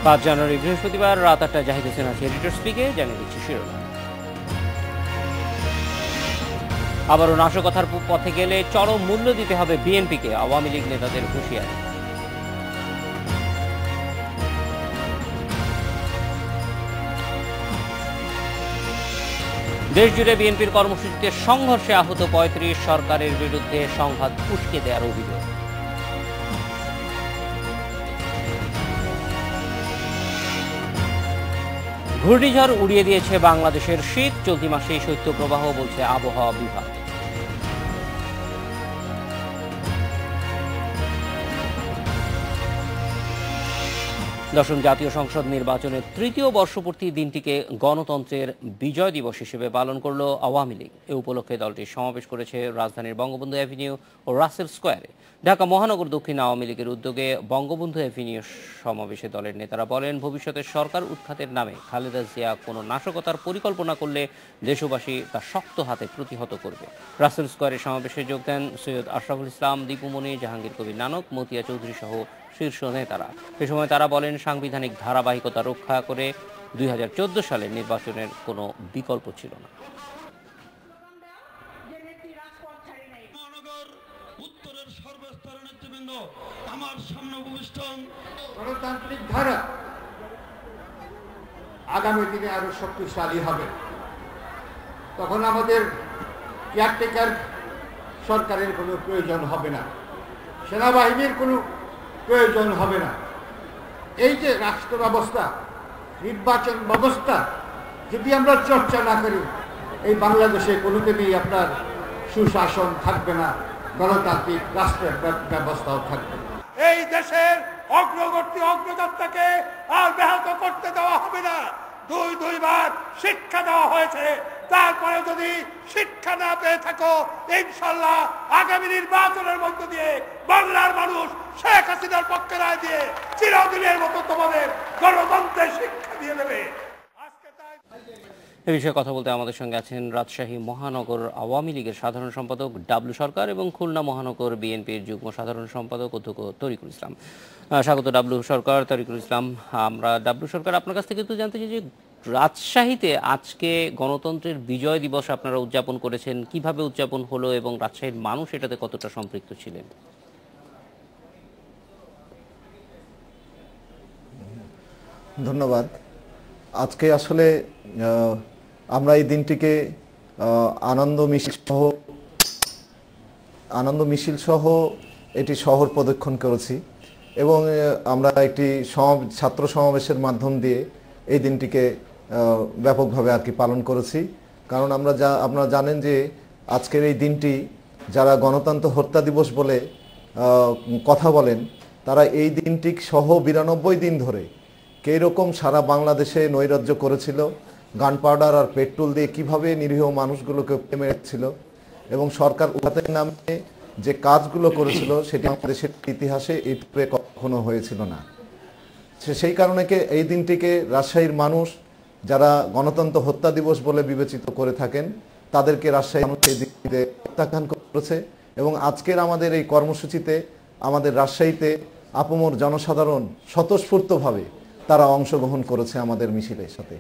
5 জানুয়ারি বৃহস্পতিবার রাত 8টায় জাহিদ হোসেন আছে এডিটর স্পিকে জানিয়ে দিচ্ছি শিরোনাম। আবারও নাশকতার পথে গেলে চরম মূল্য দিতে হবে বিএনপিকে, আওয়ামী লীগ নেতাদের হুঁশিয়ারি। দেশজুড়ে বিএনপির কর্মসূচিতে সংঘর্ষে আহত 35, সরকারের বিরুদ্ধে সংঘাত উস্কে দেওয়ার অভিযোগ। ঘূর্ণিঝড় উড়িয়ে দিয়েছে বাংলাদেশের শীত, চলতি মাসেই শৈত্যপ্রবাহ বলছে আবহাওয়া বিভাগ। দশম জাতীয় সংসদ নির্বাচনের তৃতীয় বর্ষপূর্তি দিনটিকে গণতন্ত্রের বিজয় দিবস হিসেবে পালন করল আওয়ামী লীগ। এ উপলক্ষে দলটি সমাবেশ করেছে রাজধানীর বঙ্গবন্ধু অ্যাভিনিউ ও রাসেল স্কোয়ারে। ঢাকা মহানগর দক্ষিণ আওয়ামী লীগের উদ্যোগে বঙ্গবন্ধু অ্যাভিনিউ সমাবেশে দলের নেতারা বলেন, ভবিষ্যতের সরকার উৎখাতের নামে খালেদা জিয়া কোনো নাশকতার পরিকল্পনা করলে দেশবাসী তা শক্ত হাতে প্রতিহত করবে। রাসেল স্কোয়ারে সমাবেশে যোগ দেন সৈয়দ আশরাফুল ইসলাম, দীপুমণি, জাহাঙ্গীর কবির নানক, মতিয়া চৌধুরী সহ শীর্ষ নেতারা। এ সময় তারা বলেন, সাংবিধানিক ধারাবাহিকতা রক্ষা করে 2014 সালের নির্বাচনের কোনো বিকল্প ছিল না। উত্তরের সর্বস্তরের নেতৃবৃন্দ, আমার সামনে উপবিষ্ট গণতান্ত্রিক ধারা আগামী দিনে আরো শক্তিশালী হবে। তখন আমাদের কেয়ারটেকার সরকারের কোনো প্রয়োজন হবে না, সেনাবাহিনীর কোনো প্রয়োজন হবে না। এই যে রাষ্ট্র ব্যবস্থা, নির্বাচন ব্যবস্থা যদি আমরা চর্চা না করি, এই বাংলাদেশে কোনোদিনই আপনার সুশাসন থাকবে না, গণতান্ত্রিক রাষ্ট্রের ব্যবস্থাও থাকবে না। এই দেশের অগ্রগতি অগ্রযাত্রাকে আর ব্যাহত করতে দেওয়া হবে না। দুইবার শিক্ষা দেওয়া হয়েছে, তারপরে যদি শিক্ষা না পেয়ে থাকো, ইনশাল্লাহ আগামী নির্বাচনের মধ্য দিয়ে বাংলার মানুষ শেখ হাসিনার পক্ষে রায় দিয়ে চিরদিনের মতো তোমাদের গণতন্ত্রের শিক্ষা দিয়ে দেবে। এ বিষয়ে কথা বলতে আমাদের সঙ্গে আছেন রাজশাহী মহানগর আওয়ামী লীগের সাধারণ সম্পাদক ডাবলু সরকার এবং খুলনা মহানগর বিএনপির যুগ্ম সাধারণ সম্পাদক অধ্যক্ষ তরিকুল ইসলাম। স্বাগত ডাবলু সরকার, তরিকুল ইসলাম। আমরা ডাবলু সরকার আপনার কাছ থেকে একটু জানতে চাই যে রাজশাহীতে আজকে গণতন্ত্রের বিজয় দিবস আপনারা উদযাপন করেছেন, কিভাবে উদযাপন হলো এবং রাজশাহীর মানুষ এটাতে কতটা সম্পৃক্ত ছিলেন? ধন্যবাদ। আজকে আসলে আমরা এই দিনটিকে আনন্দ মিছিল সহ এটি শহর প্রদক্ষিণ করেছি এবং আমরা একটি ছাত্র সমাবেশের মাধ্যম দিয়ে এই দিনটিকে ব্যাপকভাবে আর কি পালন করেছি। কারণ আপনারা জানেন যে আজকের এই দিনটি যারা গণতন্ত্র হত্যা দিবস বলে কথা বলেন, তারা এই দিনটি সহ 92 দিন ধরে কীরকম সারা বাংলাদেশে নৈরাজ্য করেছিল, গান পাউডার আর পেট্রোল দিয়ে কিভাবে নিরীহ মানুষগুলোকে মেরেছিল এবং সরকার উঠাতের নামে যে কাজগুলো করেছিল সেটি আমাদের ইতিহাসে এরূপে কখনো হয়েছিল না। সেই কারণে এই দিনটিকে রাজশাহীর মানুষ যারা গণতন্ত্র হত্যা দিবস বলে বিবেচিত করে থাকেন, তাদেরকে রাজশাহীর মানুষ এই দিনটিতে প্রত্যাখ্যান করেছে এবং আজকের আমাদের এই কর্মসূচিতে আমাদের রাজশাহীতে আপামর জনসাধারণ স্বতঃস্ফূর্তভাবে তারা অংশগ্রহণ করেছে আমাদের মিছিলের সাথে।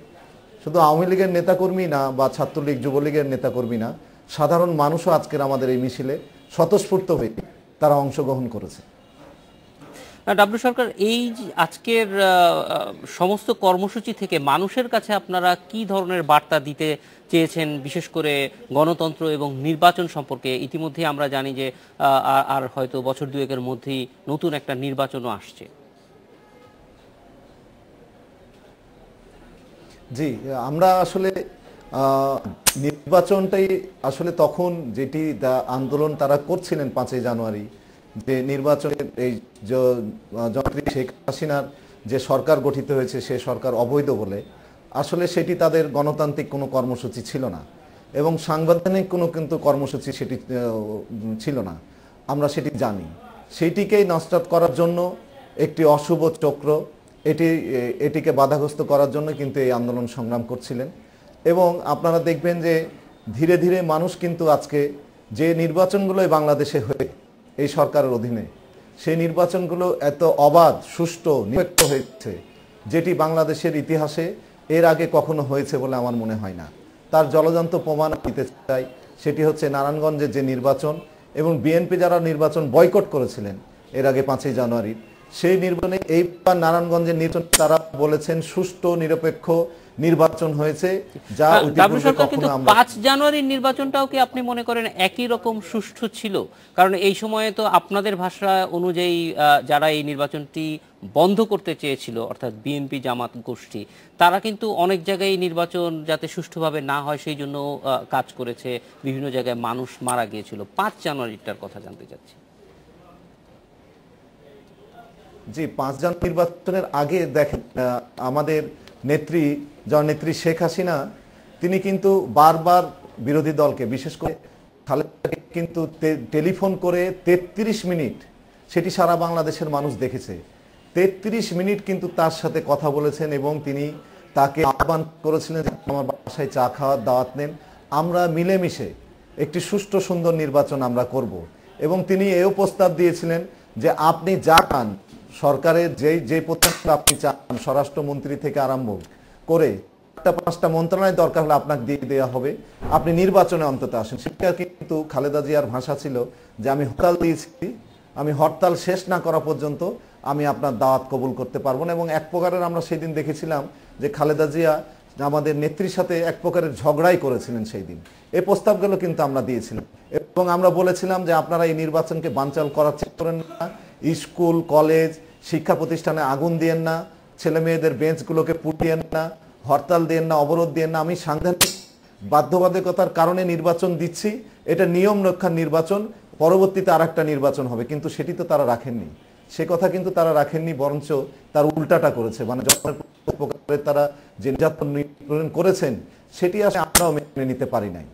শুধু আওয়ামী লীগের নেতাকর্মী না বা ছাত্রলীগ যুবলীগের নেতাকর্মী না, সাধারণ মানুষও আজকের আমাদের এই মিছিলে স্বতঃস্ফূর্ত হয়ে তারা অংশগ্রহণ করেছে। ডাবলু সরকার, এই আজকের সমস্ত কর্মসূচি থেকে মানুষের কাছে আপনারা কি ধরনের বার্তা দিতে চেয়েছেন, বিশেষ করে গণতন্ত্র এবং নির্বাচন সম্পর্কে? ইতিমধ্যে আমরা জানি যে আর হয়তো বছর দুয়েকের মধ্যেই নতুন একটা নির্বাচনও আসছে। জি, আমরা আসলে নির্বাচনটাই আসলে তখন যেটি আন্দোলন তারা করছিলেন 5ই জানুয়ারি, যে নির্বাচনের এই জনপ্রিয় শেখ হাসিনার যে সরকার গঠিত হয়েছে সে সরকার অবৈধ বলে, আসলে সেটি তাদের গণতান্ত্রিক কোনো কর্মসূচি ছিল না এবং সাংবিধানিক কোনো কিন্তু কর্মসূচি সেটি ছিল না। আমরা সেটি জানি। সেইটিকেই নস্যাৎ করার জন্য একটি অশুভ চক্র এটিকে বাধাগ্রস্ত করার জন্য কিন্তু এই আন্দোলন সংগ্রাম করছিলেন এবং আপনারা দেখবেন যে ধীরে ধীরে মানুষ কিন্তু আজকে যে নির্বাচনগুলোই বাংলাদেশে হয়ে এই সরকারের অধীনে, সেই নির্বাচনগুলো এত অবাধ, সুষ্ঠু, নিরপেক্ষ হয়েছে যেটি বাংলাদেশের ইতিহাসে এর আগে কখনো হয়েছে বলে আমার মনে হয় না। তার জলজান্ত প্রমাণ দিতে চাই, সেটি হচ্ছে নারায়ণগঞ্জের যে নির্বাচন এবং বিএনপি যারা নির্বাচন বয়কট করেছিলেন এর আগে 5ই জানুয়ারি, সেই নির্বাচনে এইবার নারায়ণগঞ্জের নির্বাচন তারা বলেছেন সুষ্ঠু নিরপেক্ষ নির্বাচন হয়েছে, যা কিন্তু 5 জানুয়ারির নির্বাচনটাও কি আপনি মনে করেন একই রকম সুষ্ঠু ছিল? কারণ এই সময়ে তো আপনাদের ভাষা অনুযায়ী যারা এই নির্বাচনটি বন্ধ করতে চেয়েছিল অর্থাৎ বিএনপি জামাত গোষ্ঠী, তারা কিন্তু অনেক জায়গায় নির্বাচন যাতে সুষ্ঠুভাবে না হয় সেই জন্য কাজ করেছে, বিভিন্ন জায়গায় মানুষ মারা গিয়েছিল। 5 জানুয়ারিটার কথা জানতে চাচ্ছি। জি, 5 জানুয়ারি নির্বাচনের আগে দেখেন আমাদের জননেত্রী শেখ হাসিনা তিনি কিন্তু বারবার বিরোধী দলকে, বিশেষ করে খালেদাকে কিন্তু টেলিফোন করে 33 মিনিট, সেটি সারা বাংলাদেশের মানুষ দেখেছে, 33 মিনিট কিন্তু তার সাথে কথা বলেছেন এবং তিনি তাকে আহ্বান করেছিলেন যে আমার বাসায় চা খাওয়ার দাওয়াত নেন, আমরা মিলেমিশে একটি সুষ্ঠু সুন্দর নির্বাচন আমরা করব। এবং তিনি এও প্রস্তাব দিয়েছিলেন যে আপনি যা চান সরকারের যে প্রত্যাশা আপনি চান, স্বরাষ্ট্রমন্ত্রী থেকে আরম্ভ করে 4-5টা মন্ত্রণালয় দরকার হলে আপনাকে দিয়ে দেওয়া হবে, আপনি নির্বাচনে অন্তত আসেন। সেটা কিন্তু খালেদা জিয়ার ভাষা ছিল যে আমি হরতাল দিয়েছি, আমি হরতাল শেষ না করা পর্যন্ত আমি আপনার দাওয়াত কবুল করতে পারবো না। এবং এক প্রকারের আমরা সেদিন দেখেছিলাম যে খালেদা জিয়া আমাদের নেত্রীর সাথে এক প্রকারের ঝগড়াই করেছিলেন সেই দিন। এই প্রস্তাবগুলো কিন্তু আমরা দিয়েছিলাম এবং আমরা বলেছিলাম যে আপনারা এই নির্বাচনকে বানচাল করার চেষ্টা করেন না, স্কুল কলেজ শিক্ষা প্রতিষ্ঠানে আগুন দিয়েন না, ছেলে মেয়েদের বেঞ্চগুলোকে পুড়িয়েন না, হরতাল দিয়েন না, অবরোধ দিয়েন না। আমি সাংবিধানিক বাধ্যবাধকতার কারণে নির্বাচন দিচ্ছি, এটা নিয়ম রক্ষার নির্বাচন, পরবর্তীতে আরেকটা নির্বাচন হবে, কিন্তু সেটি তো তারা রাখেননি। সে কথা কিন্তু তারা রাখেননি, বরঞ্চ তার উল্টাটা করেছে। মানে তারা যে নির্যাতন করেছেন সেটি আসলে আমরাও মেনে নিতে পারি নাই।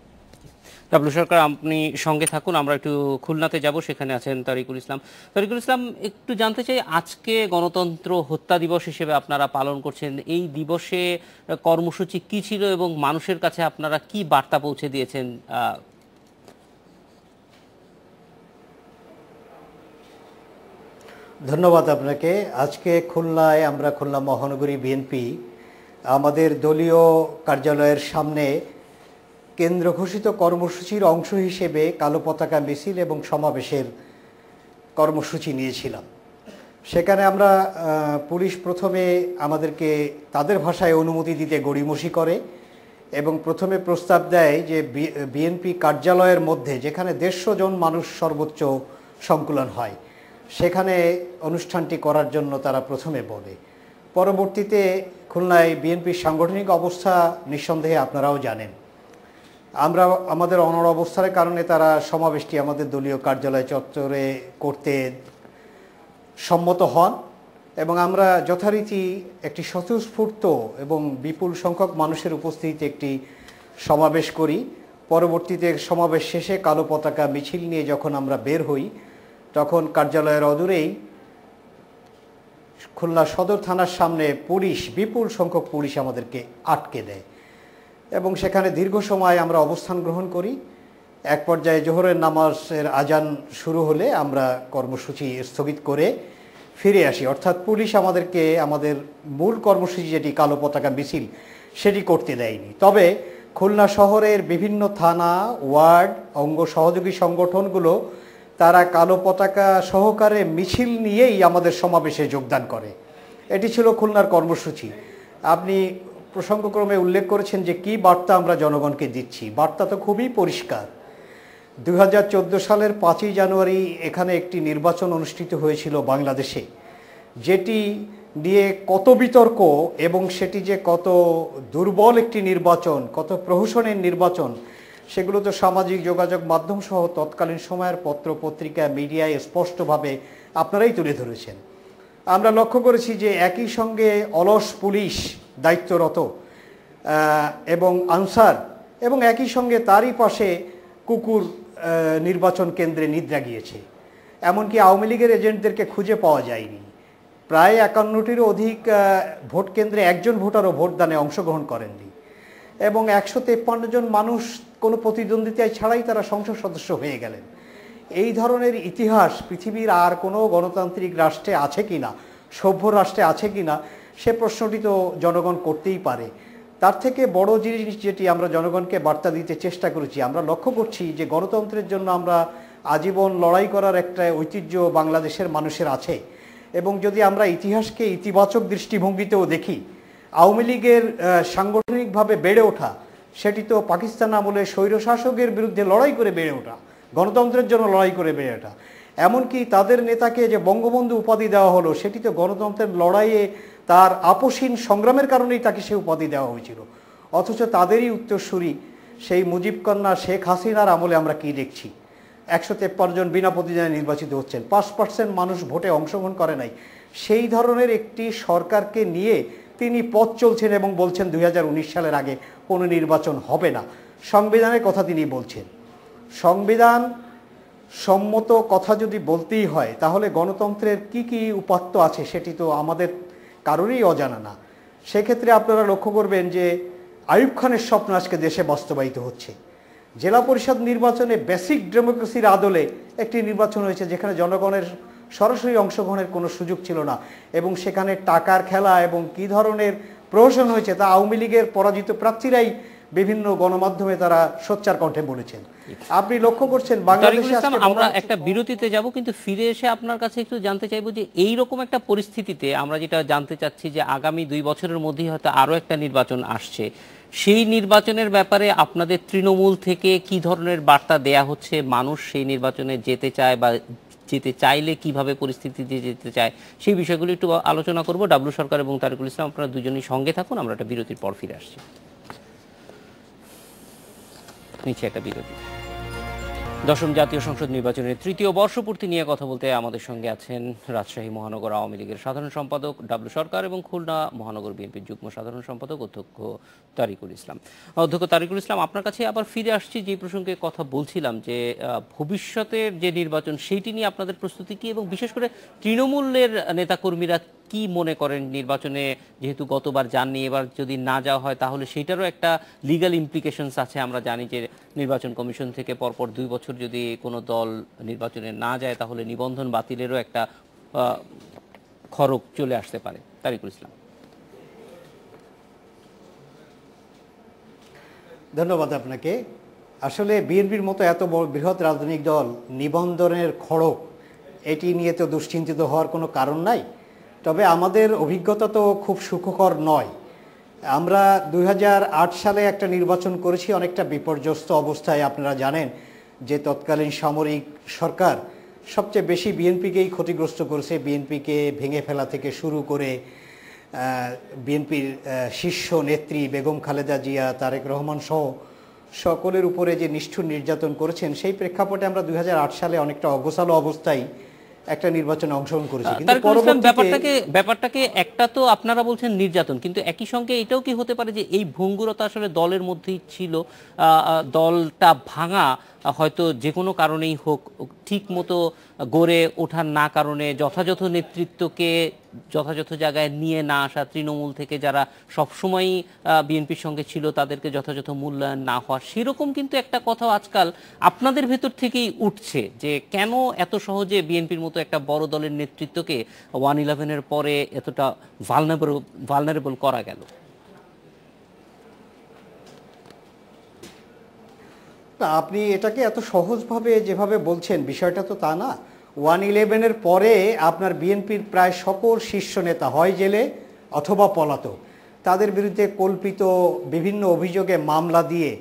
ডাবলু সরকার, আপনি সঙ্গে থাকুন, আমরা একটু খুলনাতে যাব, সেখানে আছেন তারিকুল ইসলাম। তারিকুল ইসলাম, একটু জানতে চাই, আজকে গণতন্ত্র হত্যা দিবস হিসেবে আপনারা পালন করছেন, এই দিবসে কর্মসূচি কি ছিল এবং মানুষের কাছে আপনারা কি বার্তা পৌঁছে দিয়েছেন? ধন্যবাদ আপনাকে। আজকে খুলনায় আমরা খুলনা মহানগরী বিএনপি আমাদের দলীয় কার্যালয়ের সামনে কেন্দ্র ঘোষিত কর্মসূচির অংশ হিসেবে কালো পতাকা মিছিল এবং সমাবেশের কর্মসূচি নিয়েছিলাম। সেখানে আমরা পুলিশ প্রথমে আমাদেরকে তাদের ভাষায় অনুমতি দিতে গড়িমসি করে এবং প্রথমে প্রস্তাব দেয় যে বিএনপি কার্যালয়ের মধ্যে, যেখানে 150 জন মানুষ সর্বোচ্চ সংকুলন হয়, সেখানে অনুষ্ঠানটি করার জন্য তারা প্রথমে বলে। পরবর্তীতে খুলনায় বিএনপির সাংগঠনিক অবস্থা নিঃসন্দেহে আপনারাও জানেন, আমাদের অনড় অবস্থার কারণে তারা সমাবেশটি আমাদের দলীয় কার্যালয় চত্বরে করতে সম্মত হন এবং আমরা যথারীতি একটি স্বতঃস্ফূর্ত এবং বিপুল সংখ্যক মানুষের উপস্থিতিতে একটি সমাবেশ করি। পরবর্তীতে সমাবেশ শেষে কালো পতাকা মিছিল নিয়ে যখন আমরা বের হই, তখন কার্যালয়ের অদূরেই খুলনা সদর থানার সামনে বিপুল সংখ্যক পুলিশ আমাদেরকে আটকে দেয় এবং সেখানে দীর্ঘ সময় আমরা অবস্থান গ্রহণ করি। এক পর্যায়ে জোহরের নামাজের আজান শুরু হলে আমরা কর্মসূচি স্থগিত করে ফিরে আসি। অর্থাৎ পুলিশ আমাদেরকে আমাদের মূল কর্মসূচি, যেটি কালো পতাকা মিছিল, সেটি করতে দেয়নি। তবে খুলনা শহরের বিভিন্ন থানা, ওয়ার্ড, অঙ্গ সহযোগী সংগঠনগুলো তারা কালো পতাকা সহকারে মিছিল নিয়েই আমাদের সমাবেশে যোগদান করে। এটি ছিল খুলনার কর্মসূচি। আপনি প্রসঙ্গক্রমে উল্লেখ করেছেন যে কি বার্তা আমরা জনগণকে দিচ্ছি। বার্তা তো খুবই পরিষ্কার। 2014 সালের 5ই জানুয়ারি এখানে একটি নির্বাচন অনুষ্ঠিত হয়েছিল বাংলাদেশে, যেটি নিয়ে কত বিতর্ক এবং সেটি যে কত দুর্বল একটি নির্বাচন, কত প্রহসনের নির্বাচন, সেগুলো তো সামাজিক যোগাযোগ মাধ্যম সহ তৎকালীন সময়ের পত্র পত্রিকা, মিডিয়ায় স্পষ্টভাবে আপনারাই তুলে ধরেছেন। আমরা লক্ষ্য করেছি যে একই সঙ্গে অলস পুলিশ দায়িত্বরত এবং আনসার, এবং একই সঙ্গে তারই পাশে কুকুর নির্বাচন কেন্দ্রে নিদ্রা গিয়েছে। এমনকি আওয়ামী লীগের এজেন্টদেরকে খুঁজে পাওয়া যায়নি। প্রায় 51টিরও অধিক ভোট কেন্দ্রে একজন ভোটারও ভোটদানে অংশগ্রহণ করেননি এবং 153 জন মানুষ কোনো প্রতিদ্বন্দ্বিতায় ছাড়াই তারা সংসদ সদস্য হয়ে গেলেন। এই ধরনের ইতিহাস পৃথিবীর আর কোনো গণতান্ত্রিক রাষ্ট্রে আছে কিনা, সভ্য রাষ্ট্রে আছে কিনা, সে প্রশ্নটি তো জনগণ করতেই পারে। তার থেকে বড় জিনিস যেটি আমরা জনগণকে বার্তা দিতে চেষ্টা করেছি, আমরা লক্ষ্য করছি যে গণতন্ত্রের জন্য আমরা আজীবন লড়াই করার একটা ঐতিহ্য বাংলাদেশের মানুষের আছে। এবং যদি আমরা ইতিহাসকে ইতিবাচক দৃষ্টিভঙ্গিতেও দেখি, আওয়ামী লীগের সাংগঠনিকভাবে বেড়ে ওঠা সেটি তো পাকিস্তান আমলে স্বৈরশাসকের বিরুদ্ধে লড়াই করে বেড়ে ওঠা, গণতন্ত্রের জন্য লড়াই করে বেড়ে ওঠা। এমনকি তাদের নেতাকে যে বঙ্গবন্ধু উপাধি দেওয়া হলো সেটি তো গণতন্ত্রের লড়াইয়ে তার আপসীন সংগ্রামের কারণেই তাকে সে উপাধি দেওয়া হয়েছিল। অথচ তাদেরই উত্তরসূরি সেই মুজিব কন্যা শেখ হাসিনার আমলে আমরা কি দেখছি? 153 জন বিনা প্রতিদ্বন্দ্বিতায় নির্বাচিত হচ্ছেন, 5% মানুষ ভোটে অংশগ্রহণ করে নাই। সেই ধরনের একটি সরকারকে নিয়ে তিনি পথ চলছেন এবং বলছেন 2019 সালের আগে কোনো নির্বাচন হবে না। সংবিধানের কথা তিনি বলছেন। সংবিধান সম্মত কথা যদি বলতেই হয় তাহলে গণতন্ত্রের কি কি উপাত্ত আছে সেটি তো আমাদের কারোরই অজানা না। সেক্ষেত্রে আপনারা লক্ষ্য করবেন যে আইয়ুব খানের স্বপ্ন আজকে দেশে বাস্তবায়িত হচ্ছে। জেলা পরিষদ নির্বাচনে বেসিক ডেমোক্রেসির আদলে একটি নির্বাচন হয়েছে যেখানে জনগণের সরাসরি অংশগ্রহণের কোনো সুযোগ ছিল না, এবং সেখানে টাকার খেলা এবং কি ধরনের প্রহসন হয়েছে তা আওয়ামী লীগের পরাজিত প্রার্থীরাই বিভিন্ন গণমাধ্যমে তারা সোচ্চার কণ্ঠে বলেছেন। আপনি লক্ষ্য করছেন বাংলাদেশে আমরা একটা বিরতিতে যাব, কিন্তু ফিরে এসে আপনার কাছে একটু জানতে চাইবো যে এই রকম একটা পরিস্থিতিতে আমরা যেটা জানতে চাচ্ছি যে আগামী 2 বছরের মধ্যেই হয়তো আরো একটা নির্বাচন আসছে, সেই নির্বাচনের ব্যাপারে আপনাদের তৃণমূল থেকে কি ধরনের বার্তা দেয়া হচ্ছে? মানুষ সেই নির্বাচনে যেতে চায় বা যেতে চাইলে কিভাবে পরিস্থিতিতে যেতে চায়, সেই বিষয়গুলো একটু আলোচনা করব। ডাবলু সরকার এবং তারিকুল ইসলাম, আপনারা দুজনেই সঙ্গে থাকুন, আমরা একটা বিরতির পর ফিরে আসছি। নিচে একটা বিরতি। দশম জাতীয় সংসদ নির্বাচনের 3য় বর্ষপূর্তি নিয়ে কথা বলতে আমাদের সঙ্গে আছেন রাজশাহী মহানগর আওয়ামী লীগের সাধারণ সম্পাদক ডাবলু সরকার এবং খুলনা মহানগর বিএনপির যুগ্ম সাধারণ সম্পাদক অধ্যক্ষ তারিকুল ইসলাম। অধ্যক্ষ তারিকুল ইসলাম, আপনার কাছে আবার ফিরে আসছি যে প্রসঙ্গে কথা বলছিলাম যে ভবিষ্যতের যে নির্বাচন সেইটি নিয়ে আপনাদের প্রস্তুতি কি, এবং বিশেষ করে তৃণমূলের নেতাকর্মীরা কি মনে করেন নির্বাচনে যেহেতু গতবার যাননি, এবার যদি না যাওয়া হয় তাহলে সেটারও একটা লিগ্যাল ইমপ্লিকেশনস আছে। আমরা জানি যে নির্বাচন কমিশন থেকে পরপর 2 বছর যদি কোনো দল নির্বাচনে না যায় তাহলে নিবন্ধন বাতিলেরও একটা খরচ চলে আসতে পারে। তারিকুল ইসলাম। ধন্যবাদ আপনাকে। আসলে বিএনপির মতো এত বড় বৃহৎ রাজনৈতিক দল নিবন্ধনের খড়গ এটি নিয়ে তো দুশ্চিন্তিত হওয়ার কোনো কারণ নাই। তবে আমাদের অভিজ্ঞতা তো খুব সুখকর নয়। আমরা 2008 সালে একটা নির্বাচন করেছি অনেকটা বিপর্যস্ত অবস্থায়। আপনারা জানেন যে তৎকালীন সামরিক সরকার সবচেয়ে বেশি বিএনপিকেই ক্ষতিগ্রস্ত করেছে। বিএনপিকে ভেঙে ফেলা থেকে শুরু করে বিএনপির শীর্ষ নেত্রী বেগম খালেদা জিয়া, তারেক রহমান সহ সকলের উপরে যে নিষ্ঠুর নির্যাতন করেছেন, সেই প্রেক্ষাপটে আমরা 2008 সালে অনেকটা অগোছালো অবস্থায় একটা নির্বাচনে অংশগ্রহণ করেছি। কিন্তু ব্যাপারটাকে একটা তো আপনারা বলছেন নির্যাতন, কিন্তু একই সঙ্গে এটাও কি হতে পারে যে এই ভঙ্গুরতা আসলে দলের মধ্যেই ছিল, দলটা ভাঙা হয়তো যে কোনো কারণেই হোক ঠিক মতো গড়ে ওঠার না কারণে যথাযথ নেতৃত্বকে যথাযথ জায়গায় নিয়ে না আসা, তৃণমূল থেকে যারা সবসময়ই বিএনপির সঙ্গে ছিল তাদেরকে যথাযথ মূল্যায়ন না হওয়া, সেরকম কিন্তু একটা কথা আজকাল আপনাদের ভেতর থেকেই উঠছে যে কেন এত সহজে বিএনপির মতো একটা বড় দলের নেতৃত্বকে 1/11-এর পরে এতটা ভালনারেবল করা গেল। আপনি এটাকে এত সহজভাবে যেভাবে বলছেন বিষয়টা তো তা না। 1/11-এর পরে আপনার বিএনপির প্রায় সকল শীর্ষ নেতা হয় জেলে অথবা পলাতক। তাদের বিরুদ্ধে কল্পিত বিভিন্ন অভিযোগে মামলা দিয়ে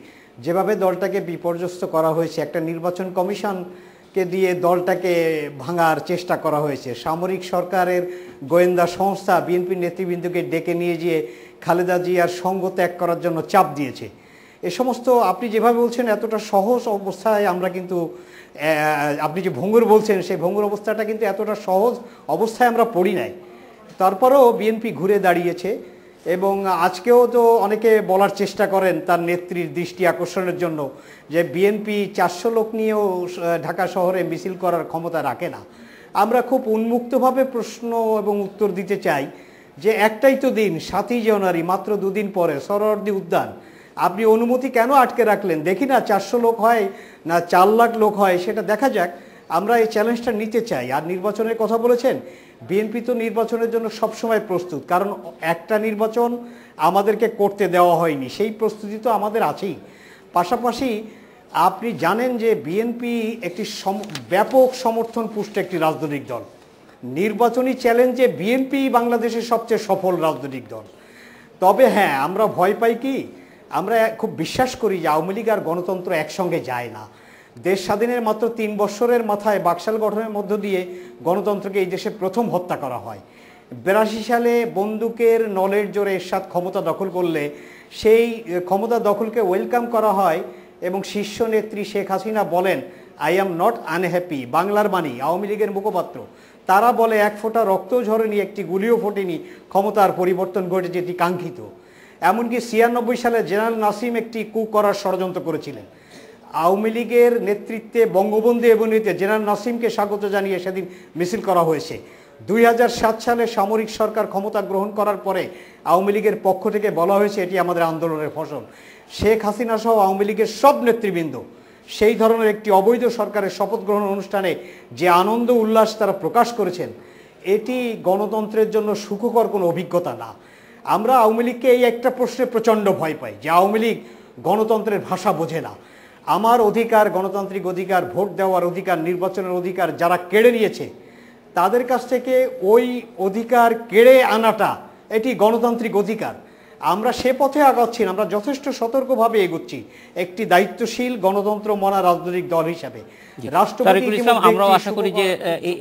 যেভাবে দলটাকে বিপর্যস্ত করা হয়েছে, একটা নির্বাচন কমিশনকে দিয়ে দলটাকে ভাঙার চেষ্টা করা হয়েছে, সামরিক সরকারের গোয়েন্দা সংস্থা বিএনপির নেতৃবৃন্দকে ডেকে নিয়ে গিয়ে খালেদা জিয়ার সঙ্গ ত্যাগ করার জন্য চাপ দিয়েছে। এ সমস্ত আপনি যেভাবে বলছেন এতটা সহজ অবস্থায় আমরা কিন্তু, আপনি যে ভঙ্গুর বলছেন সেই ভঙ্গুর অবস্থাটা কিন্তু এতটা সহজ অবস্থায় আমরা পড়ি নাই। তারপরেও বিএনপি ঘুরে দাঁড়িয়েছে এবং আজকেও তো অনেকে বলার চেষ্টা করেন তার নেত্রীর দৃষ্টি আকর্ষণের জন্য যে বিএনপি 400 লোক নিয়েও ঢাকা শহরে মিছিল করার ক্ষমতা রাখে না। আমরা খুব উন্মুক্তভাবে প্রশ্ন এবং উত্তর দিতে চাই যে একটাই তো দিন 7ই জানুয়ারি, মাত্র 2 দিন পরে সোহরাওয়ার্দী উদ্যান, আপনি অনুমতি কেন আটকে রাখলেন? দেখি না 400 লোক হয় না 4 লাখ লোক হয়, সেটা দেখা যাক। আমরা এই চ্যালেঞ্জটা নিতে চাই। আর নির্বাচনের কথা বলেছেন, বিএনপি তো নির্বাচনের জন্য সবসময় প্রস্তুত, কারণ একটা নির্বাচন আমাদেরকে করতে দেওয়া হয়নি, সেই প্রস্তুতি তো আমাদের আছেই। পাশাপাশি আপনি জানেন যে বিএনপি একটি ব্যাপক সমর্থন পুষ্ট একটি রাজনৈতিক দল। নির্বাচনী চ্যালেঞ্জে বিএনপি বাংলাদেশের সবচেয়ে সফল রাজনৈতিক দল। তবে হ্যাঁ, আমরা ভয় পাই কি, আমরা খুব বিশ্বাস করি যে আওয়ামী লীগ আর গণতন্ত্র একসঙ্গে যায় না। দেশ স্বাধীনের মাত্র 3 বছরের মাথায় বাকশাল গঠনের মধ্য দিয়ে গণতন্ত্রকে এই দেশে প্রথম হত্যা করা হয়। 82 সালে বন্দুকের নলের জোরে এরশাদ ক্ষমতা দখল করলে সেই ক্ষমতা দখলকে ওয়েলকাম করা হয় এবং শীর্ষ নেত্রী শেখ হাসিনা বলেন, আই অ্যাম নট আনহ্যাপি। বাংলার বাণী, আওয়ামী লীগের মুখপাত্র, তারা বলে এক ফোঁটা রক্ত ঝরেনি, একটি গুলিও ফোটেনি, ক্ষমতার পরিবর্তন ঘটেছে, এটি কাঙ্ক্ষিত। এমনকি 96 সালে জেনারেল নাসিম একটি কু করার ষড়যন্ত্র করেছিলেন। আওয়ামী লীগের নেতৃত্বে বঙ্গবন্ধু এভিনিউতে জেনারেল নাসিমকে স্বাগত জানিয়ে সেদিন মিছিল করা হয়েছে। 2007 সালে সামরিক সরকার ক্ষমতা গ্রহণ করার পরে আওয়ামী লীগের পক্ষ থেকে বলা হয়েছে এটি আমাদের আন্দোলনের ফসল। শেখ হাসিনা সহ আওয়ামী লীগের সব নেতৃবৃন্দ সেই ধরনের একটি অবৈধ সরকারের শপথ গ্রহণ অনুষ্ঠানে যে আনন্দ উল্লাস তারা প্রকাশ করেছেন, এটি গণতন্ত্রের জন্য সুখকর কোনো অভিজ্ঞতা না। আমরা আওয়ামী লীগকে এই একটা প্রশ্নে প্রচণ্ড ভয় পাই যে আওয়ামী লীগ গণতন্ত্রের ভাষা বোঝে না। আমার অধিকার, গণতান্ত্রিক অধিকার, ভোট দেওয়ার অধিকার, নির্বাচনের অধিকার যারা কেড়ে নিয়েছে, তাদের কাছ থেকে ওই অধিকার কেড়ে আনাটা এটি গণতান্ত্রিক অধিকার। আমরা সে পথে আগাচ্ছি না, আমরা যথেষ্ট সতর্কভাবে এগোচ্ছি একটি দায়িত্বশীল গণতন্ত্র মনা রাজনৈতিক দল হিসাবে। তারিকুল ইসলাম, আমরাও আশা করি যে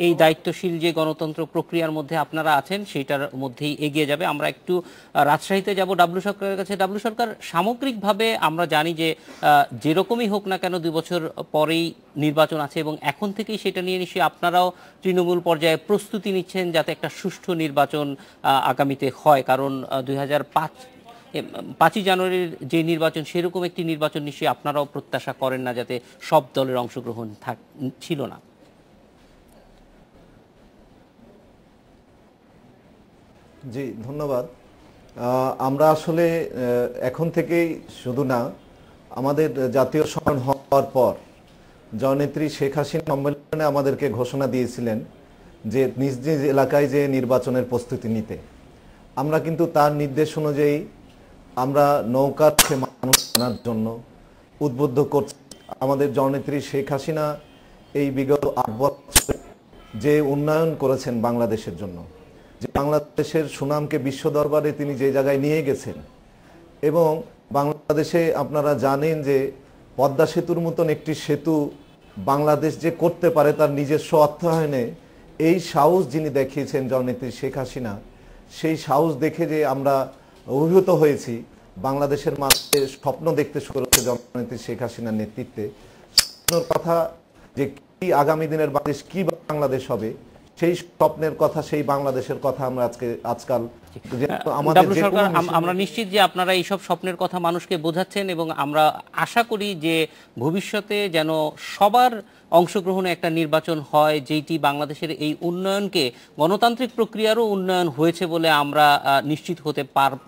এই দায়িত্বশীল যে গণতন্ত্র প্রক্রিয়ার মধ্যে আপনারা আছেন সেইটার মধ্যেই এগিয়ে যাবে। আমরা একটু রাজশাহীতে যাব ডাবলু সরকারের কাছে। ডাবলু সরকার, সামগ্রিকভাবে আমরা জানি যে যেরকমই হোক না কেন 2 বছর পরেই নির্বাচন আছে এবং এখন থেকেই সেটা নিয়ে নিশ্চয়ই আপনারাও তৃণমূল পর্যায়ে প্রস্তুতি নিচ্ছেন যাতে একটা সুষ্ঠু নির্বাচন আগামীতে হয়, কারণ 5ই জানুয়ারির যে নির্বাচন সেরকম একটি নির্বাচন নিশ্চয়ই আপনারাও প্রত্যাশা করেন না, যাতে সব দলের অংশগ্রহণ ছিল না। জি, ধন্যবাদ। আমরা আসলে এখন থেকেই শুধু না, আমাদের জাতীয় সম্মেলন হওয়ার পর জননেত্রী শেখ হাসিনা সম্মেলনে আমাদেরকে ঘোষণা দিয়েছিলেন যে নিজ নিজ এলাকায় যে নির্বাচনের প্রস্তুতি নিতে। আমরা কিন্তু তার নির্দেশ অনুযায়ী আমরা নৌকার মানুষ আনার জন্য উদ্বুদ্ধ করছি। আমাদের জননেত্রী শেখ হাসিনা এই বিগত 8 বছরে যে উন্নয়ন করেছেন বাংলাদেশের জন্য, যে বাংলাদেশের সুনামকে বিশ্ব দরবারে তিনি যে জায়গায় নিয়ে গেছেন, এবং বাংলাদেশে আপনারা জানেন যে পদ্মা সেতুর মতন একটি সেতু বাংলাদেশ যে করতে পারে তার নিজস্ব অর্থায়নে, এই সাহস যিনি দেখিয়েছেন জননেত্রী শেখ হাসিনা, সেই সাহস দেখে যে আমরা অভিভূত হয়েছি। বাংলাদেশের মানুষের স্বপ্ন দেখতে শুরু করেছে জননেত্রী শেখ হাসিনার নেতৃত্বে। স্বপ্নের কথা যে কি আগামী দিনের বাংলাদেশ, কি বাংলাদেশ হবে, সেই স্বপ্নের কথা, সেই বাংলাদেশের কথা আমরা আজকাল আমরা নিশ্চিত যে আপনারা এইসব স্বপ্নের কথা মানুষকে বোঝাচ্ছেন এবং আমরা আশা করি যে ভবিষ্যতে যেন সবার অংশগ্রহণে একটা নির্বাচন হয় যেটি বাংলাদেশের এই উন্নয়নকে, গণতান্ত্রিক প্রক্রিয়ারও উন্নয়ন হয়েছে বলে আমরা নিশ্চিত হতে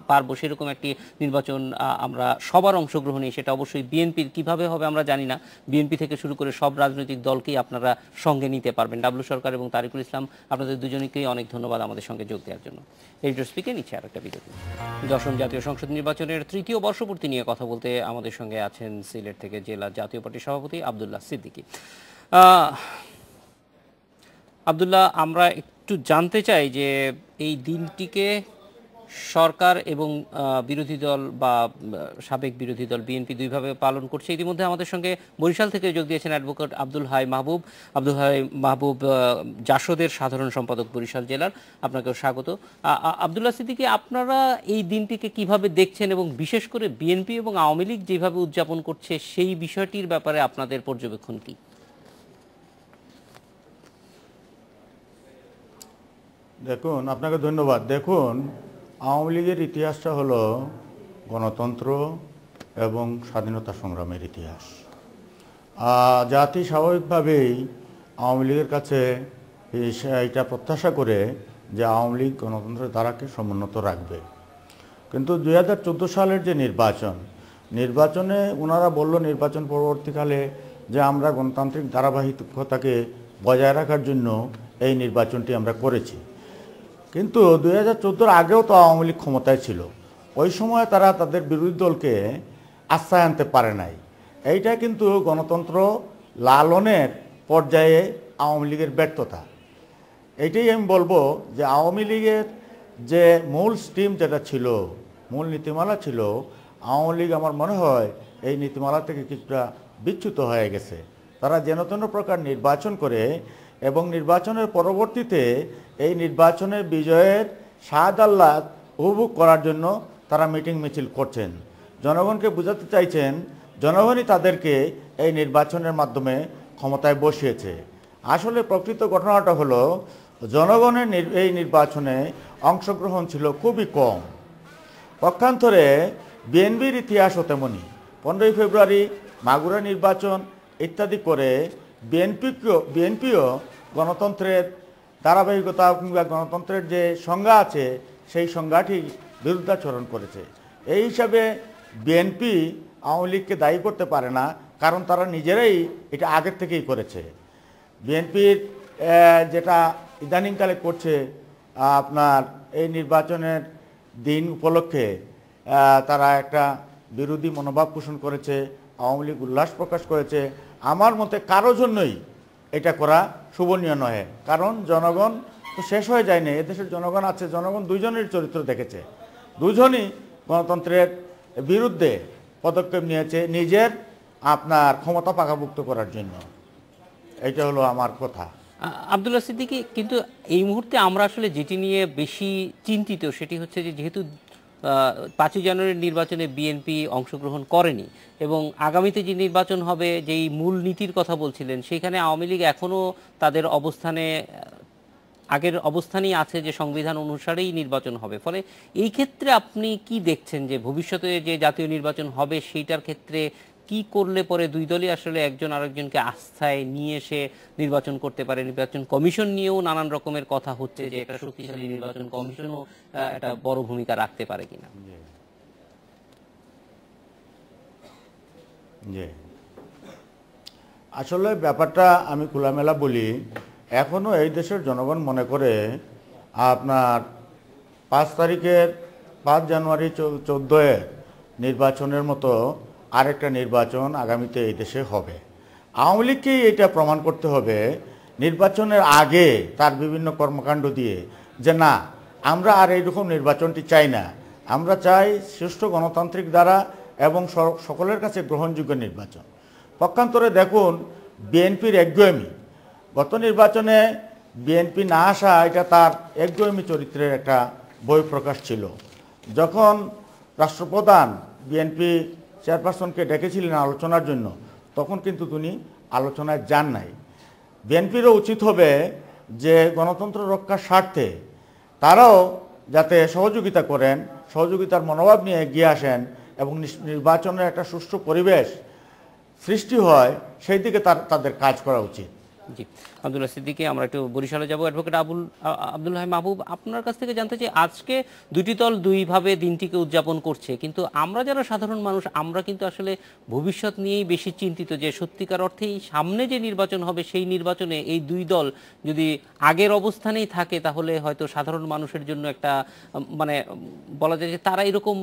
পারবো। সেরকম একটি নির্বাচন আমরা সবার অংশগ্রহণে, সেটা অবশ্যই বিএনপির কিভাবে হবে আমরা জানি না, বিএনপি থেকে শুরু করে সব রাজনৈতিক দলকেই আপনারা সঙ্গে নিতে পারবেন। ডাবলু সরকার এবং তারিকুল ইসলাম, আপনাদের দুজনকেই অনেক ধন্যবাদ আমাদের সঙ্গে যোগ দেওয়ার জন্য। এডিটর স্পিকে নিচ্ছে আর একটা বিরতি। 10ম জাতীয় সংসদ নির্বাচনের তৃতীয় বর্ষপূর্তি নিয়ে কথা বলতে আমাদের সঙ্গে আছেন সিলেট থেকে জেলা জাতীয় পার্টির সভাপতি আব্দুল্লাহ সিদ্দিকী। আব্দুল্লাহ, আমরা একটু জানতে চাই যে এই দিনটিকে সরকার এবং বিরোধী দল বা সাবেক বিরোধী দল বিএনপি দুইভাবে পালন করছে। ইতিমধ্যে আমাদের সঙ্গে বরিশাল থেকে যোগ দিয়েছেন অ্যাডভোকেট আব্দুল হাই মাহবুব, জাসদের সাধারণ সম্পাদক বরিশাল জেলার। আপনাকেও স্বাগত। আব্দুল্লাহ সিদ্দিকী, আপনারা এই দিনটিকে কিভাবে দেখছেন এবং বিশেষ করে বিএনপি এবং আওয়ামী লীগ যেভাবে উদযাপন করছে সেই বিষয়টির ব্যাপারে আপনাদের পর্যবেক্ষণ কি? দেখুন, আপনাকে ধন্যবাদ। দেখুন, আওয়ামী লীগের ইতিহাসটা হলো গণতন্ত্র এবং স্বাধীনতা সংগ্রামের ইতিহাস। জাতি স্বাভাবিকভাবেই আওয়ামী লীগের কাছে এটা প্রত্যাশা করে যে আওয়ামী লীগ গণতন্ত্রের ধারাকে সমুন্নত রাখবে। কিন্তু 2014 সালের যে নির্বাচনে ওনারা বলল নির্বাচন পরবর্তীকালে যে আমরা গণতান্ত্রিক ধারাবাহিকতাকে বজায় রাখার জন্য এই নির্বাচনটি আমরা করেছি। কিন্তু 2014 আগেও তো আওয়ামী লীগ ক্ষমতায় ছিল, ওই সময় তারা তাদের বিরোধী দলকে আশ্রয় আনতে পারে নাই। এইটা কিন্তু গণতন্ত্র লালনের পর্যায়ে আওয়ামী লীগের ব্যর্থতা। এইটাই আমি বলবো যে আওয়ামী লীগের যে মূল স্ট্রিম যেটা ছিল, মূল নীতিমালা ছিল, আওয়ামী লীগ আমার মনে হয় এই নীতিমালা থেকে কিছুটা বিচ্যুত হয়ে গেছে। তারা যেন তেন প্রকার নির্বাচন করে এবং নির্বাচনের পরবর্তীতে এই নির্বাচনের বিজয়ের স্বাদ আহ্লাদ উপভোগ করার জন্য তারা মিটিং মিছিল করছেন, জনগণকে বোঝাতে চাইছেন জনগণই তাদেরকে এই নির্বাচনের মাধ্যমে ক্ষমতায় বসিয়েছে। আসলে প্রকৃত ঘটনাটা হলো জনগণের এই নির্বাচনে অংশগ্রহণ ছিল খুবই কম। পক্ষান্তরে বিএনপির ইতিহাসও তেমনি। 15ই ফেব্রুয়ারি মাগুরা নির্বাচন ইত্যাদি করে বিএনপিও গণতন্ত্রের ধারাবাহিকতা কিংবা গণতন্ত্রের যে সংজ্ঞা আছে সেই সংজ্ঞাটি বিরুদ্ধাচরণ করেছে। এই হিসাবে বিএনপি আওয়ামী লীগকে দায়ী করতে পারে না, কারণ তারা নিজেরাই এটা আগের থেকেই করেছে। বিএনপির যেটা ইদানিংকালে করছে, আপনার এই নির্বাচনের দিন উপলক্ষে তারা একটা বিরোধী মনোভাব পোষণ করেছে, আওয়ামী লীগ উল্লাস প্রকাশ করেছে। আমার মতে কারো জন্যই এটা করা শোভনীয় নয়, কারণ জনগণ তো শেষ হয়ে যায়নি, এদেশের জনগণ আছে, জনগণ দুইজনের চরিত্র দেখেছে, দুজনই গণতন্ত্রের বিরুদ্ধে পদক্ষেপ নিয়েছে নিজের আপনার ক্ষমতা পাকাভুক্ত করার জন্য। এইটা হলো আমার কথা। আব্দুল্লাহ সিদ্দিকী, কিন্তু এই মুহূর্তে আমরা আসলে যেটি নিয়ে বেশি চিন্তিত সেটি হচ্ছে যে যেহেতু 5ই জানুয়ারির নির্বাচনে বিএনপি অংশগ্রহণ করেনি এবং আগামীতে যে নির্বাচন হবে, যেই মূল নীতির কথা বলছিলেন, সেখানে আওয়ামী লীগ এখনও তাদের অবস্থানে আগের অবস্থানেই আছে যে সংবিধান অনুসারেই নির্বাচন হবে। ফলে এই ক্ষেত্রে আপনি কি দেখছেন যে ভবিষ্যতে যে জাতীয় নির্বাচন হবে সেইটার ক্ষেত্রে কি করলে পরে দুই দলই আসলে একজন আরেকজনকে আস্থায় নিয়ে এসে নির্বাচন করতে পারে? নির্বাচন কমিশন নিয়েও নানান রকমের কথা হচ্ছে যে একটা শক্তিশালী নির্বাচন কমিশনও একটা বড় ভূমিকা রাখতে পারে কিনা। আসলে ব্যাপারটা আমি খোলামেলা বলি, এখনো এই দেশের জনগণ মনে করে আপনার 5 জানুয়ারি 14 নির্বাচনের মতো আরেকটা নির্বাচন আগামীতে এই দেশে হবে। আওয়ামী লীগকেই এটা প্রমাণ করতে হবে নির্বাচনের আগে তার বিভিন্ন কর্মকাণ্ড দিয়ে যে না, আমরা আর এইরকম নির্বাচনটি চাই না, আমরা চাই সুষ্ঠু গণতান্ত্রিক দ্বারা এবং সকলের কাছে গ্রহণযোগ্য নির্বাচন। পক্ষান্তরে দেখুন বিএনপির একগুঁয়েমি, গত নির্বাচনে বিএনপি না আসা এটা তার একগুঁয়েমি চরিত্রের একটা বহিঃপ্রকাশ ছিল। যখন রাষ্ট্রপ্রধান বিএনপি চেয়ারপারসনকে ডেকেছিলেন আলোচনার জন্য, তখন কিন্তু তিনি আলোচনায় যান নাই। বিএনপিরও উচিত হবে যে গণতন্ত্র রক্ষার স্বার্থে তারাও যাতে সহযোগিতা করেন, সহযোগিতার মনোভাব নিয়ে এগিয়ে আসেন এবং নির্বাচনের একটা সুষ্ঠু পরিবেশ সৃষ্টি হয়, সেই দিকে তাদের কাজ করা উচিত। জি, আব্দুল্লাহ সিদ্দিকী, আমরা একটু বরিশালে যাব। অ্যাডভোকেট আব্দুল্লাহ মাহবুব, আপনার কাছ থেকে জানতে চাই, আজকে দুটি দল দুইভাবে দিনটিকে উদযাপন করছে, কিন্তু আমরা যারা সাধারণ মানুষ আমরা কিন্তু আসলে ভবিষ্যৎ নিয়েই বেশি চিন্তিত যে সত্যিকার অর্থেই সামনে যে নির্বাচন হবে সেই নির্বাচনে এই দুই দল যদি আগের অবস্থানেই থাকে তাহলে হয়তো সাধারণ মানুষের জন্য একটা মানে বলা যায় যে তারা এরকম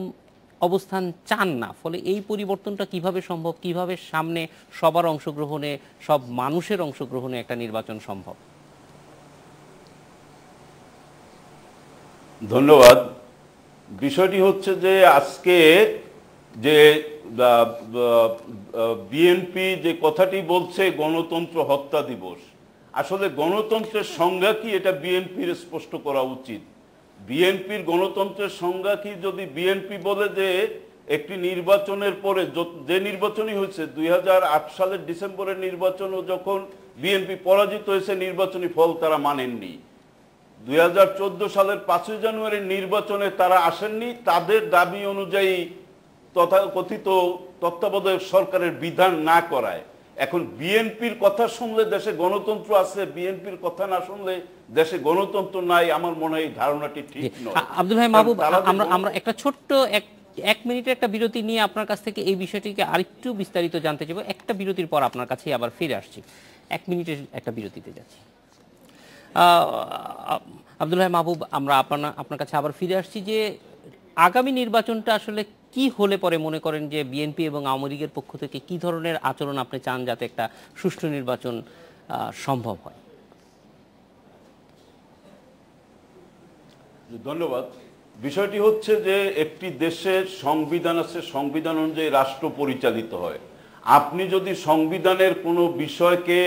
অবস্থান চান না। ফলে এই পরিবর্তনটা কিভাবে সম্ভব, কিভাবে সামনে সবার অংশগ্রহণে, সব মানুষের অংশগ্রহণে একটা নির্বাচন সম্ভব? ধন্যবাদ। বিষয়টি হচ্ছে যে আজকে যে বিএনপি যে কথাটি বলছে গণতন্ত্র হত্যা দিবস, আসলে গণতন্ত্রের সংজ্ঞা কি এটা বিএনপির স্পষ্ট করা উচিত। বিএনপির গণতন্ত্রের সংজ্ঞা কি? যদি বিএনপি বলে যে একটি নির্বাচনের পরে যে নির্বাচনই হয়েছে 2008 সালের ডিসেম্বরের নির্বাচনও যখন বিএনপি পরাজিত হয়েছে, নির্বাচনী ফল তারা মানেননি। 2014 সালের 5 জানুয়ারির নির্বাচনে তারা আসেননি, তাদের দাবি অনুযায়ী তথাকথিত তত্ত্বাবধায়ক সরকারের বিধান না করায়। এখন বিএনপির কথা শুনলে দেশে গণতন্ত্র আছে, বিএনপির কথা না শুনলে দেশে গণতন্ত্র নাই, আমার মনে হয় এই ধারণাটি ঠিক নয়। আব্দুল ভাই মাহবুব, আমরা একটা ছোট্ট এক মিনিটের একটা বিরতি নিয়ে আপনার কাছ থেকে এই বিষয়টিকে আরেকটু বিস্তারিত জানতে চাইব। একটা বিরতির পর আপনার কাছে আবার ফিরে আসছি। 1 মিনিটের একটা বিরতিতে যাচ্ছি। আব্দুল্লাহ মাহবুব, আমরা আপনার কাছে আবার ফিরে আসছি যে আগামী নির্বাচনটা আসলে কি হলে পরে মনে করেন যে বিএনপি এবং আওয়ামী লীগের পক্ষ থেকে কি ধরনের আচরণ আপনি চান যাতে একটা সুষ্ঠু নির্বাচন সম্ভব হয়? ধন্যবাদ। বিষয়টি হচ্ছে যে একটি দেশের সংবিধান আছে, সংবিধান অনুযায়ী রাষ্ট্র পরিচালিত হয়। আপনি যদি সংবিধানের কোনো বিষয়কে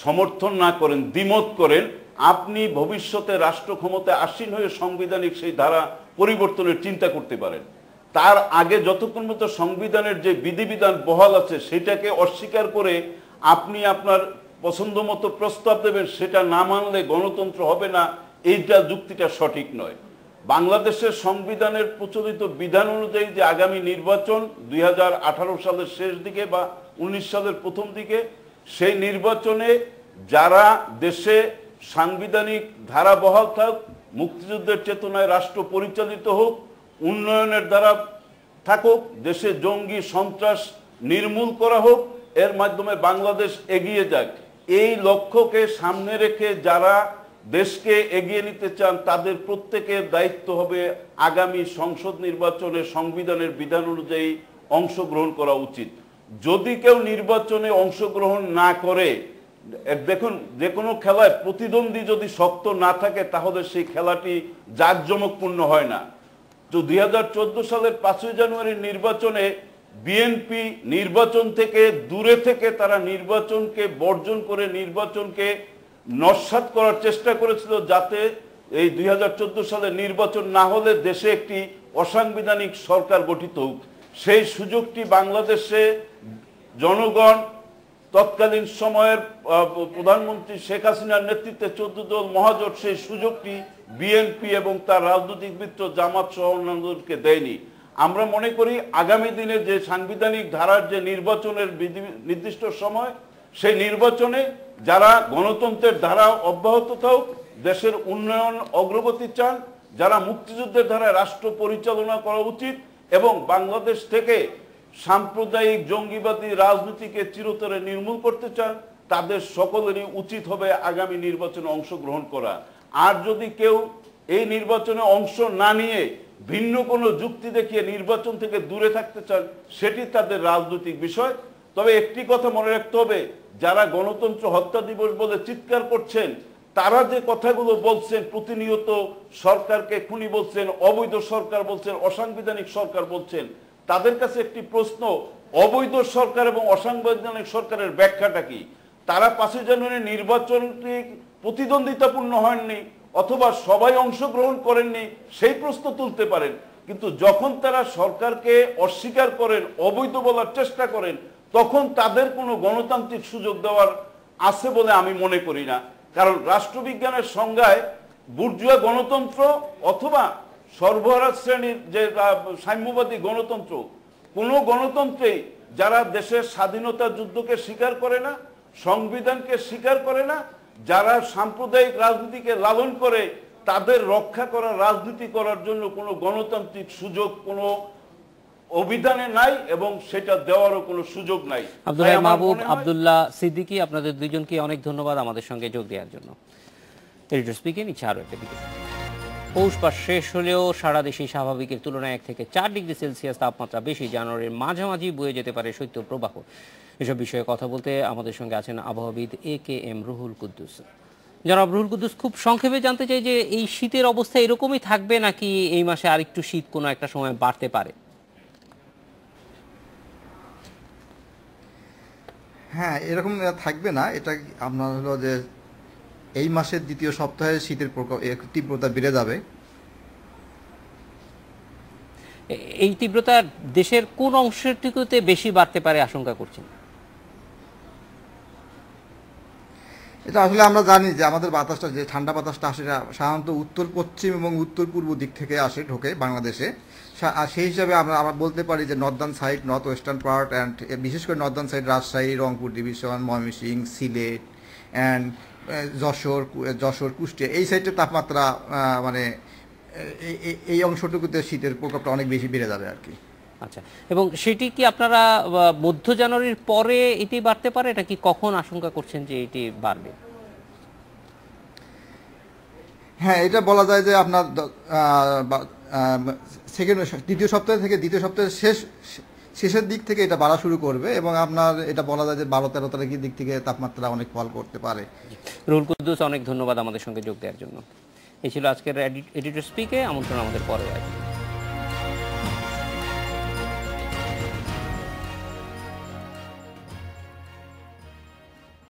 সমর্থন না করেন, দ্বিমত করেন, আপনি ভবিষ্যতে রাষ্ট্র ক্ষমতায় আসীন হয়ে সাংবিধানিক সেই ধারা পরিবর্তনের চিন্তা করতে পারেন। তার আগে যতক্ষণ মতো সংবিধানের যে বিধিবিধান বহাল আছে সেটাকে অস্বীকার করে আপনি আপনার পছন্দ মতো প্রস্তাব দেবেন, সেটা না মানলে গণতন্ত্র হবে না, এইটা যুক্তিটা সঠিক নয়। বাংলাদেশের সংবিধানের প্রচলিত বিধান অনুযায়ী যে আগামী নির্বাচন 2018 সালের শেষ দিকে বা 19 সালের প্রথম দিকে, সেই নির্বাচনে যারা দেশে সাংবিধানিক ধারা বহাল থাক, মুক্তিযুদ্ধের চেতনায় রাষ্ট্র পরিচালিত হোক, উন্নয়নের দ্বারা থাকুক, দেশে জঙ্গি সন্ত্রাস নির্মূল করা হোক, এর মাধ্যমে বাংলাদেশ এগিয়ে যাক, এই লক্ষ্যকে সামনে রেখে যারা দেশকে এগিয়ে নিতে চান তাদের প্রত্যেকের দায়িত্ব হবে আগামী সংসদ নির্বাচনে সংবিধানের বিধান অনুযায়ী অংশগ্রহণ করা উচিত। যদি কেউ নির্বাচনে অংশগ্রহণ না করে, দেখুন যে কোনো খেলায় প্রতিদ্বন্দ্বী যদি শক্ত না থাকে তাহলে সেই খেলাটি জাঁকজমকপূর্ণ হয় না। তো 2014 সালের 5ই জানুয়ারির নির্বাচনে বিএনপি নির্বাচন থেকে দূরে থেকে তারা নির্বাচনকে বর্জন করে নির্বাচনকে নস্যাৎ করার চেষ্টা করেছিল, যাতে এই 2014 সালে নির্বাচন না হলে দেশে একটি অসাংবিধানিক সরকার গঠিত হোক। সেই সুযোগটি বাংলাদেশে জনগণ তৎকালীন সময়ের প্রধানমন্ত্রী শেখ হাসিনার নেতৃত্বে 14 দল মহাজোট সেই সুযোগটি বিএনপি এবং তার রাজনৈতিক মিত্র জামাত সহ অন্যান্যদেরকে দেয়নি। আমরা মনে করি আগামী দিনে যে সাংবিধানিক ধারার যে নির্বাচনের নির্দিষ্ট সময়, সেই নির্বাচনে যারা গণতন্ত্রের ধারা অব্যাহত থাক, দেশের উন্নয়ন অগ্রগতি চান, যারা মুক্তিযুদ্ধের ধারায় রাষ্ট্র পরিচালনা করা উচিত এবং বাংলাদেশ থেকে সাম্প্রদায়িক জঙ্গিবাদী রাজনীতিকে চিরতরে নির্মূল করতে চান, তাদের সকলেরই উচিত হবে আগামী নির্বাচনে অংশগ্রহণ করা। আর যদি কেউ এই নির্বাচনে অংশ না নিয়ে ভিন্ন কোনো যুক্তি দেখিয়ে নির্বাচন থেকে দূরে থাকতে চান, সেটি তাদের রাজনৈতিক বিষয়। তবে একটি কথা মনে রাখতে হবে, যারা গণতন্ত্র হত্যা দিবস বলে চিৎকার করছেন, তারা যে কথাগুলো বলছেন, প্রতিনিয়ত সরকারকে খুনি বলছেন, অবৈধ সরকার বলছেন, অসাংবিধানিক সরকার বলছেন, তাদের কাছে একটি প্রশ্ন, অবৈধ সরকার এবং অসাংবিধানিক সরকারের ব্যাখ্যাটা কি? তারা 5ই জানুয়ারি নির্বাচনটি প্রতিদ্বন্দ্বিতাপূর্ণ হয়নি অথবা সবাই অংশগ্রহণ করেননি, সেই প্রশ্ন তুলতে পারেন, কিন্তু যখন তারা সরকারকে অস্বীকার করেন, অবৈধ বলার চেষ্টা করেন, তখন তাদের কোনো গণতান্ত্রিক সুযোগ দেওয়ার আছে বলে আমি মনে করি না। কারণ রাষ্ট্রবিজ্ঞানের সংজ্ঞায় বুর্জুয়া গণতন্ত্র অথবা সর্বহারা শ্রেণীর যে সাম্যবাদী গণতন্ত্র, কোনো গণতন্ত্রেই যারা দেশের স্বাধীনতা যুদ্ধকে স্বীকার করে না, সংবিধানকে স্বীকার করে না, যারা সাম্প্রদায়িক রাজনীতিকে লালন করে, তাদের রক্ষা করার রাজনীতি করার জন্য কোনো গণতান্ত্রিক সুযোগ কোনো অভিধানে নাই এবং সেটা দেওয়ারও কোনো সুযোগ নাই। আব্দুল্লাহ মাহবুব, আব্দুল্লাহ সিদ্দিকী, আপনাদের দুইজনকে অনেক ধন্যবাদ আমাদের সঙ্গে যোগ দেওয়ার জন্য। এডিটর স্পিকিং, ইচ্ছা আরও একটা দিকে পৌষ মাস শেষ হলেও সারা দেশে স্বাভাবিকের তুলনায় 1 থেকে 4 ডিগ্রি সেলসিয়াস তাপমাত্রা বেশি। জানুয়ারির মাঝামাঝি বয়ে যেতে পারে শৈত্য প্রবাহ। এসব বিষয়ে কথা বলতে আমাদের সঙ্গে আছেন আবহাওয়াবিদ AKM রুহুল কুদ্দুস। জনাব রুহুল কুদ্দুস, খুব সংক্ষেপে জানতে চাই যে এই শীতের অবস্থা এরকমই থাকবে নাকি এই মাসে আরেকটু শীত কোনো একটা সময় বাড়তে পারে? হ্যাঁ, এরকম থাকবে না। এটা আপনার হলো যে এই মাসের দ্বিতীয় সপ্তাহে শীতের তীব্রতা বেড়ে যাবে। এই তীব্রতা দেশের কোন অংশটুকুতে বেশি বাড়তে পারে আশঙ্কা করছেন? এটা আসলে আমরা জানি যে আমাদের বাতাসটা, যে ঠান্ডা বাতাসটা আসে, সাধারণত উত্তর পশ্চিম এবং উত্তর পূর্ব দিক থেকে আসে, ঢোকে বাংলাদেশে। আর সেই হিসাবে আমরা বলতে পারি যে Northern side, north western part and বিশেষ করে Northern side Rajshahi, Rangpur division, Mymensingh, Sylhet and Jessore, Kushtia, এই সাইডের তাপমাত্রা মানে এই অংশটুকুতে শীতের প্রকোপটা অনেক বেশি বেড়ে যাবে আর কি। আচ্ছা, এবং সেটি কি আপনারা মধ্য জানুয়ারির পরে এটি বাড়তে পারে? এটা কি কখন আশঙ্কা করছেন যে এটি বাড়বে? হ্যাঁ, এটা বলা যায় যে আপনার দ্বিতীয় সপ্তাহ থেকে দ্বিতীয় সপ্তাহের শেষের দিক থেকে এটা বাড়া শুরু করবে এবং আপনার এটা বলা যায় যে 12-13 তারিখের দিক থেকে তাপমাত্রা অনেক ফল করতে পারে। রুহুল কুদ্দুস, অনেক ধন্যবাদ আমাদের সঙ্গে যোগ দেওয়ার জন্য। এই ছিল আজকের এডিটর স্পিকে। আমন্ত্রণ আমাদের পরে আসবে।